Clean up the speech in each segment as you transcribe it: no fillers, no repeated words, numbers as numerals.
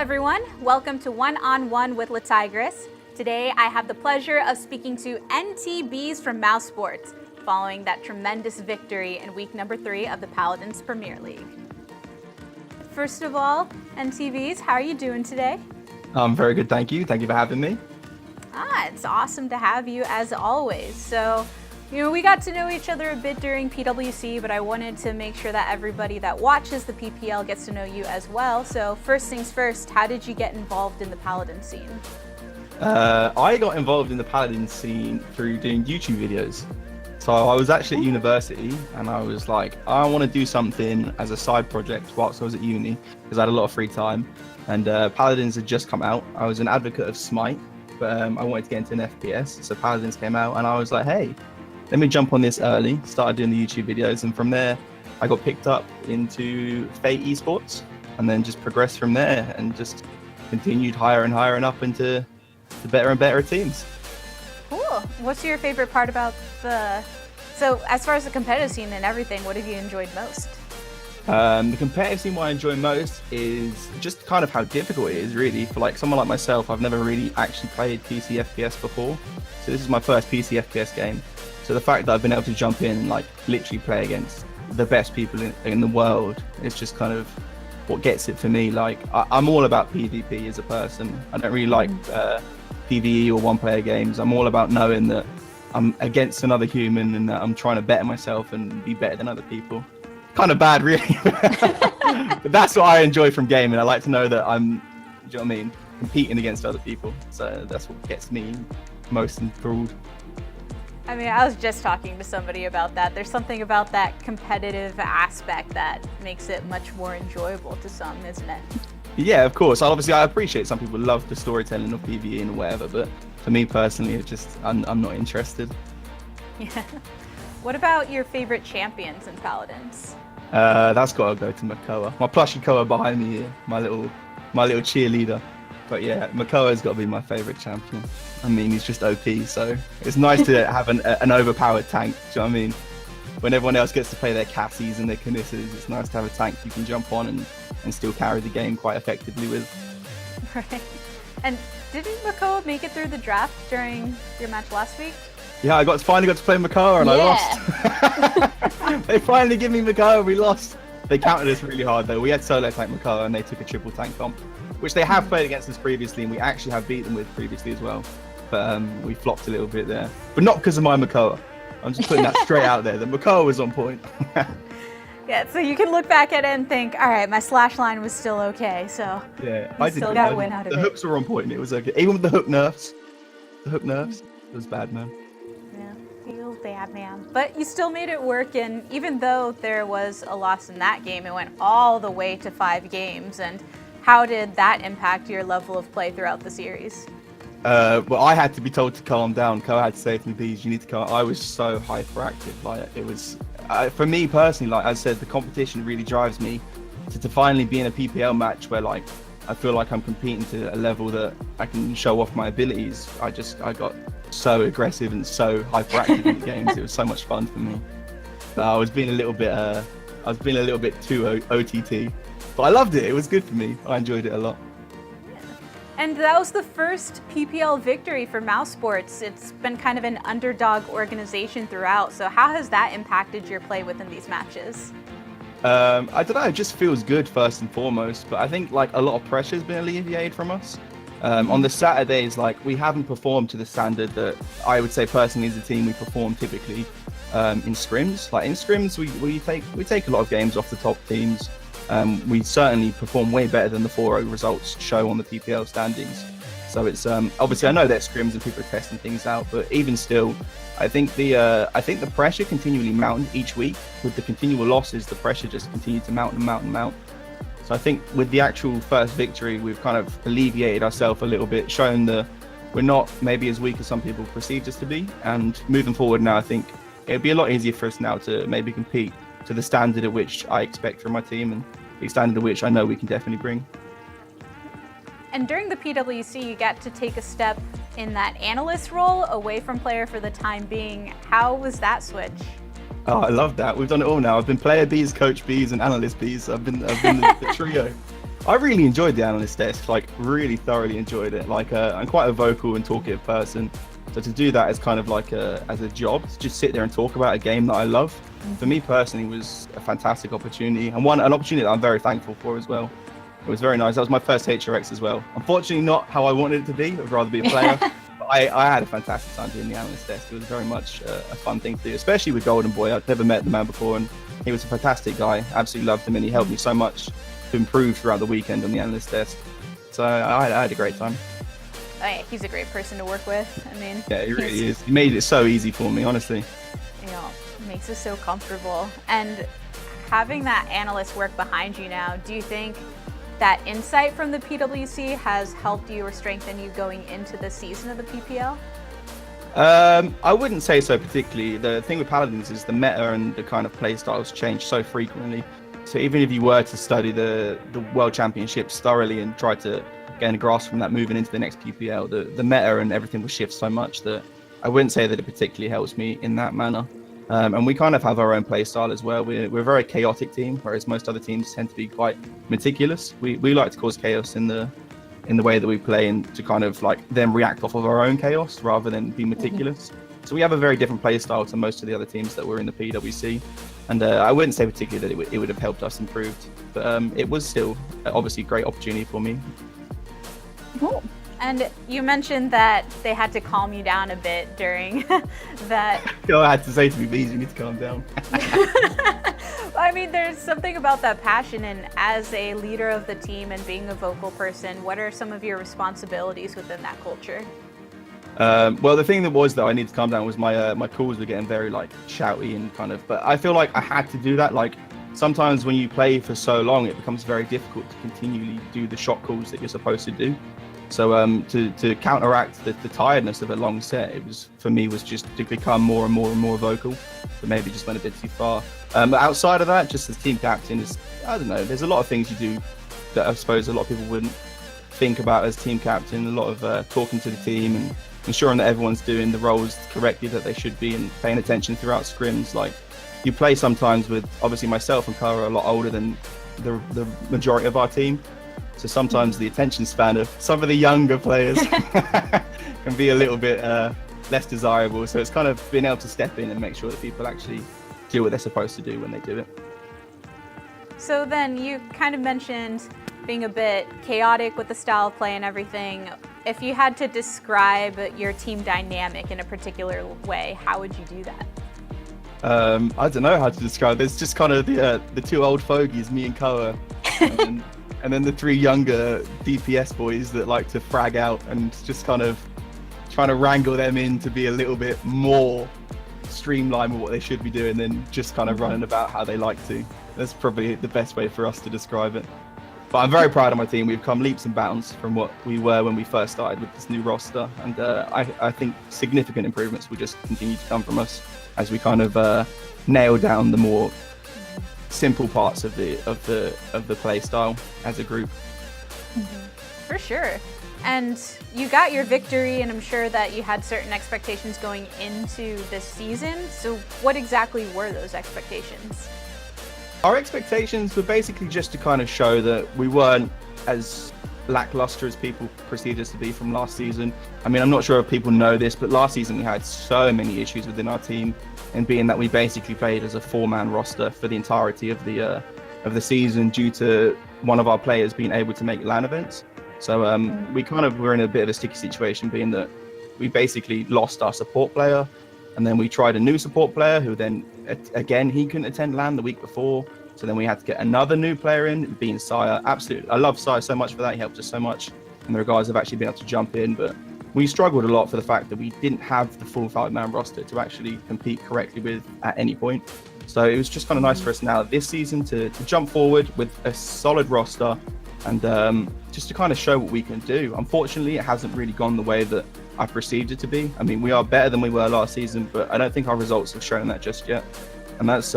everyone. Welcome to One on One with La Tigris. Today, I have the pleasure of speaking to NTBees from Mousesports, following that tremendous victory in week number 3 of the Paladins Premier League. First of all, NTBees, how are you doing today? I'm very good, thank you. Thank you for having me. It's awesome to have you as always. So, we got to know each other a bit during PWC, but I wanted to make sure that everybody that watches the PPL gets to know you as well. So first things first, how did you get involved in the Paladin scene? I got involved in the Paladin scene through doing YouTube videos. So I was actually at university and I was like, I want to do something as a side project whilst I was at uni because I had a lot of free time. And Paladins had just come out. I was an advocate of Smite, but I wanted to get into an FPS. So Paladins came out and I was like, hey, let me jump on this early, started doing the YouTube videos, and from there I got picked up into Fate esports and then just progressed from there and just continued higher and higher and up into the better and better teams. Cool. What's your favorite part about so as far as the competitive scene and everything, what have you enjoyed most? The competitive scene what I enjoy most is just kind of how difficult it is really. For like someone like myself, I've never really actually played PC FPS before. So this is my first PC FPS game. So the fact that I've been able to jump in and like literally play against the best people in the world is just kind of what gets it for me. Like I'm all about PvP as a person. I don't really like PvE or one-player games. I'm all about knowing that I'm against another human and that I'm trying to better myself and be better than other people. Kind of bad, really. But that's what I enjoy from gaming. I like to know that I'm, do you know what I mean, competing against other people. So that's what gets me most enthralled. I mean, I was just talking to somebody about that. There's something about that competitive aspect that makes it much more enjoyable to some, isn't it? Yeah, of course. Obviously, I appreciate some people love the storytelling of PvE and whatever, but for me personally, it's just, I'm not interested. Yeah. What about your favorite champions in Paladins? That's got to go to Makoa. My plushie Koa behind me here, my little cheerleader. But yeah, Makoa's got to be my favorite champion. I mean, he's just OP, so it's nice to have an overpowered tank. Do you know what I mean? When everyone else gets to play their Cassies and their Canissas, it's nice to have a tank you can jump on and still carry the game quite effectively with. Right. And didn't Makoa make it through the draft during your match last week? Yeah, I finally got to play Makoa and I lost. They finally give me Makoa, we lost. They counted us really hard though. We had solo tank Makoa and they took a triple tank comp, which they have played against us previously and we actually have beat them with previously as well. But we flopped a little bit there. But not because of my Makoa. I'm just putting that straight out there. The Makoa was on point. Yeah, so you can look back at it and think, all right, my slash line was still okay, so yeah, I still got a win out of it. The hooks were on point, it was okay. Even with the hook nerfs, it was bad, man. Yeah, you bad, man. But you still made it work, and even though there was a loss in that game, it went all the way to 5 games, and how did that impact your level of play throughout the series? Well, I had to be told to calm down. Ko had to say to me, "Bees, you need to calm." I was so hyperactive. Like it was, for me personally, like I said, the competition really drives me to finally be in a PPL match where like I feel like I'm competing to a level that I can show off my abilities. I got so aggressive and so hyperactive in the games. It was so much fun for me. But I was being a little bit too OTT, but I loved it. It was good for me. I enjoyed it a lot. And that was the first PPL victory for Mousesports. It's been kind of an underdog organization throughout. So how has that impacted your play within these matches? I don't know, it just feels good first and foremost, but I think like a lot of pressure has been alleviated from us. On the Saturdays, like we haven't performed to the standard that I would say personally as a team we perform typically in scrims. Like in scrims, we take a lot of games off the top teams. We certainly perform way better than the 4-0 results show on the PPL standings. So it's obviously I know that scrims and people are testing things out, but even still, I think the pressure continually mounted each week. With the continual losses, the pressure just continued to mount and mount and mount. So I think with the actual first victory, we've kind of alleviated ourselves a little bit, shown that we're not maybe as weak as some people perceived us to be. And moving forward now, I think it'd be a lot easier for us now to maybe compete to the standard at which I expect from my team and the standard at which I know we can definitely bring. And during the PWC, you got to take a step in that analyst role away from player for the time being. How was that switch? Oh, I love that. We've done it all now. I've been player bees, coach bees, and analyst bees. I've been the trio. I really enjoyed the analyst desk, like really thoroughly enjoyed it. Like I'm quite a vocal and talkative person. So to do that as kind of like as a job, to just sit there and talk about a game that I love, for me personally was a fantastic opportunity, and an opportunity that I'm very thankful for as well. It was very nice. That was my first HRX as well. Unfortunately, not how I wanted it to be. I'd rather be a player. But I had a fantastic time doing the analyst desk. It was very much a fun thing to do, especially with Golden Boy. I'd never met the man before, and he was a fantastic guy. Absolutely loved him, and he helped me so much to improve throughout the weekend on the analyst desk. So I had a great time. Oh, yeah, he's a great person to work with. I mean, yeah, he really is. He made it so easy for me, honestly. You know, makes it so comfortable. And having that analyst work behind you now, do you think that insight from the PWC has helped you or strengthened you going into the season of the PPL? I wouldn't say so particularly. The thing with Paladins is the meta and the kind of play styles change so frequently. So even if you were to study the World Championships thoroughly and try to gain a grasp from that moving into the next PPL, the meta and everything will shift so much that I wouldn't say that it particularly helps me in that manner. And we kind of have our own play style as well. We're a very chaotic team, whereas most other teams tend to be quite meticulous. We like to cause chaos in the way that we play, and to kind of like then react off of our own chaos rather than be meticulous. So we have a very different play style to most of the other teams that were in the PWC. And I wouldn't say particularly that it would have helped us improve, but it was still obviously a great opportunity for me. Cool. And you mentioned that they had to calm you down a bit during that. I had to say to me, "Bees, you need to calm down." I mean, there's something about that passion, and as a leader of the team and being a vocal person, what are some of your responsibilities within that culture? Well, the thing that I needed to calm down was my calls were getting very like shouty and kind of, but I feel like I had to do that. Like sometimes when you play for so long, it becomes very difficult to continually do the shot calls that you're supposed to do. So to counteract the tiredness of a long set, it was for me was just to become more and more vocal, but maybe just went a bit too far. But outside of that, just as team captain, I don't know, there's a lot of things you do that I suppose a lot of people wouldn't think about as team captain. A lot of talking to the team and ensuring that everyone's doing the roles correctly that they should be, and paying attention throughout scrims. Like you play sometimes with, obviously myself and Kara are a lot older than the majority of our team. So sometimes the attention span of some of the younger players can be a little bit less desirable. So it's kind of being able to step in and make sure that people actually do what they're supposed to do when they do it. So then you kind of mentioned being a bit chaotic with the style of play and everything. If you had to describe your team dynamic in a particular way, how would you do that? I don't know how to describe it. It's just kind of the two old fogies, me and Koa, and then the three younger DPS boys that like to frag out, and just kind of trying to wrangle them in to be a little bit more streamlined with what they should be doing than just kind of running about how they like to. That's probably the best way for us to describe it. But I'm very proud of my team. We've come leaps and bounds from what we were when we first started with this new roster, and I think significant improvements will just continue to come from us as we kind of nail down the more simple parts of the play style as a group. For sure. And you got your victory, and I'm sure that you had certain expectations going into this season. So what exactly were those expectations? Our expectations were basically just to kind of show that we weren't as lackluster as people perceived us to be from last season. I mean, I'm not sure if people know this, but last season we had so many issues within our team, and being that we basically played as a 4-man roster for the entirety of the season due to one of our players being able to make LAN events. So we kind of were in a bit of a sticky situation, being that we basically lost our support player, and then we tried a new support player who then again he couldn't attend LAN the week before. So then we had to get another new player in, being Sire. Absolutely, I love Sire so much for that. He helped us so much in the regards of actually being able to jump in. But we struggled a lot for the fact that we didn't have the full 5-man roster to actually compete correctly with at any point. So it was just kind of nice for us now this season to jump forward with a solid roster and just to kind of show what we can do. Unfortunately, it hasn't really gone the way that I perceived it to be. I mean, we are better than we were last season, but I don't think our results have shown that just yet. And that's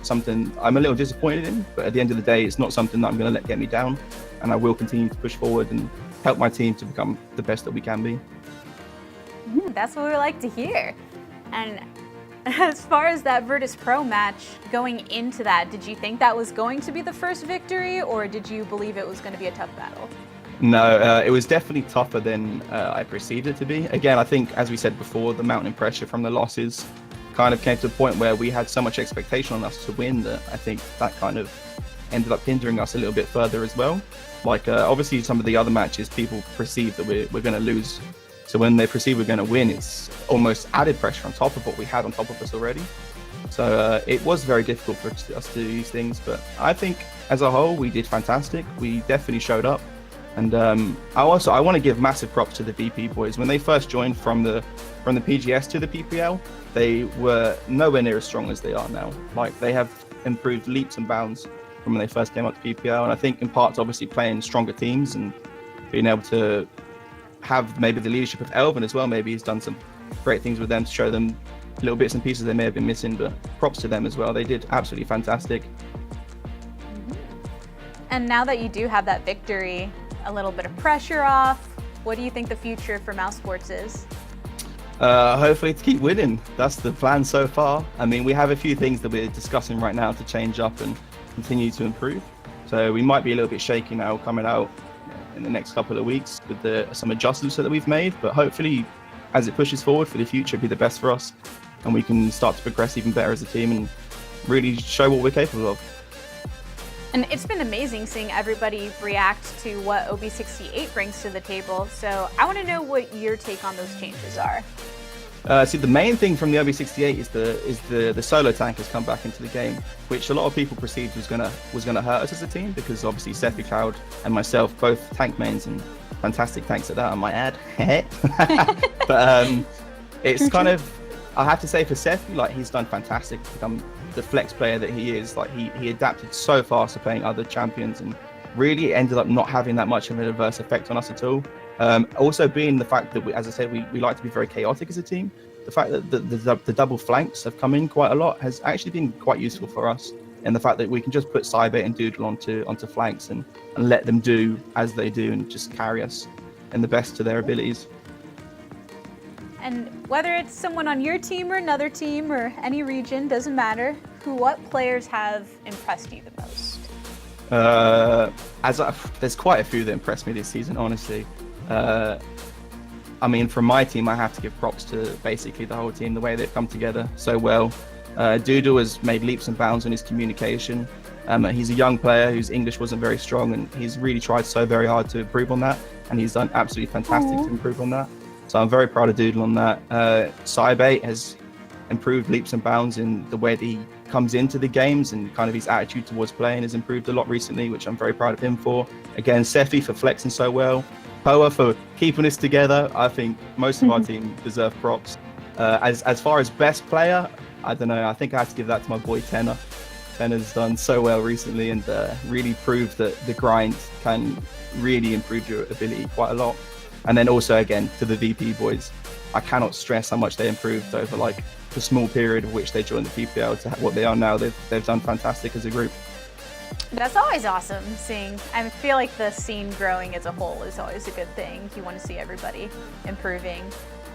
something I'm a little disappointed in, but at the end of the day, it's not something that I'm going to let get me down. And I will continue to push forward and help my team to become the best that we can be. That's what we like to hear. And As far as that Virtus Pro match, going into that, did you think that was going to be the first victory, or did you believe it was going to be a tough battle? No, it was definitely tougher than I perceived it to be. Again, I think, as we said before, the mountain of pressure from the losses kind of came to a point where we had so much expectation on us to win that I think that kind of ended up hindering us a little bit further as well. Like, obviously, some of the other matches, people perceive that we're going to lose. So when they perceive we're going to win, it's almost added pressure on top of what we had on top of us already. So it was very difficult for us to do these things. But I think as a whole, we did fantastic. We definitely showed up. And I want to give massive props to the VP boys. When they first joined from the PGS to the PPL, they were nowhere near as strong as they are now. Like, they have improved leaps and bounds from when they first came up to PPL. And I think in part, obviously, playing stronger teams and being able to have maybe the leadership of Elvin as well. Maybe he's done some great things with them to show them little bits and pieces they may have been missing, but props to them as well. They did absolutely fantastic. And now that you do have that victory, a little bit of pressure off, what do you think the future for Mousesports is? Hopefully to keep winning. That's the plan so far. I mean, we have a few things that we're discussing right now to change up and continue to improve. So we might be a little bit shaky now coming out in the next couple of weeks with some adjustments that we've made, but hopefully as it pushes forward for the future, it'll be the best for us and we can start to progress even better as a team and really show what we're capable of. And it's been amazing seeing everybody react to what OB68 brings to the table. So I want to know what your take on those changes are. See, the main thing from the OB68 is the solo tank has come back into the game, which a lot of people perceived was gonna hurt us as a team, because obviously Sephi Cloud and myself, both tank mains and fantastic tanks at that, I might add. But it's kind of, I have to say for Sephi, like, he's done fantastic to become the flex player that he is. Like, he adapted so fast to playing other champions and really ended up not having that much of an adverse effect on us at all. Also being the fact that, as I said, we like to be very chaotic as a team. The fact that the double flanks have come in quite a lot has actually been quite useful for us. And the fact that we can just put Cybait and Doodle onto flanks and let them do as they do and just carry us in the best to their abilities. And whether it's someone on your team or another team or any region, doesn't matter, what players have impressed you the most? There's quite a few that impressed me this season, honestly. I mean, from my team, I have to give props to basically the whole team, the way they've come together so well. Doodle has made leaps and bounds on his communication. He's a young player whose English wasn't very strong, and he's really tried so very hard to improve on that, and he's done absolutely fantastic to improve on that. So I'm very proud of Doodle on that. Cybait has improved leaps and bounds in the way that he comes into the games, and kind of his attitude towards playing has improved a lot recently, which I'm very proud of him for. Again, Sephi for flexing so well. Poa for keeping us together. I think most of our team deserve props. As far as best player, I don't know. I think I have to give that to my boy Tenor. Tenor's done so well recently and really proved that the grind can really improve your ability quite a lot. And then also, again, to the VP boys, I cannot stress how much they improved over like the small period of which they joined the PPL to what they are now. They've done fantastic as a group. That's always awesome seeing. I feel like the scene growing as a whole is always a good thing. You want to see everybody improving.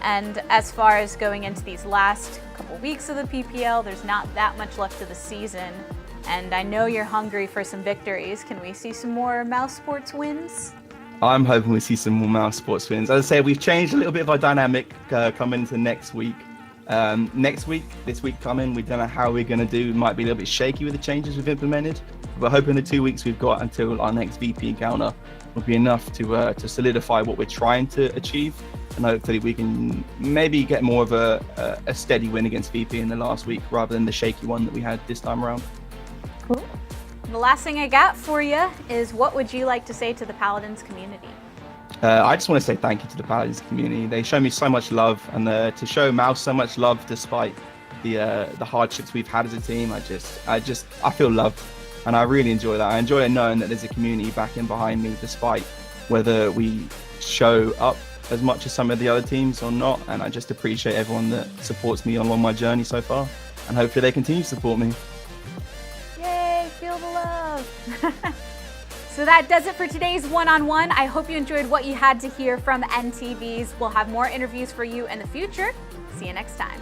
And as far as going into these last couple weeks of the PPL, there's not that much left of the season. And I know you're hungry for some victories. Can we see some more Mousesports wins? I'm hoping we see some more Mousesports wins. As I say, we've changed a little bit of our dynamic coming into next week. This week coming, we don't know how we're going to do. It might be a little bit shaky with the changes we've implemented. We're hoping the 2 weeks we've got until our next VP encounter will be enough to solidify what we're trying to achieve. And hopefully we can maybe get more of a steady win against VP in the last week rather than the shaky one that we had this time around. Cool. The last thing I got for you is, what would you like to say to the Paladins community? I just want to say thank you to the Paladins community. They show me so much love, and to show Mouse so much love despite the hardships we've had as a team. I feel loved, and I really enjoy that. I enjoy knowing that there's a community backing behind me, despite whether we show up as much as some of the other teams or not. And I just appreciate everyone that supports me along my journey so far, and hopefully they continue to support me. Yay, feel the love. So that does it for today's one-on-one. I hope you enjoyed what you had to hear from NTBees. We'll have more interviews for you in the future. See you next time.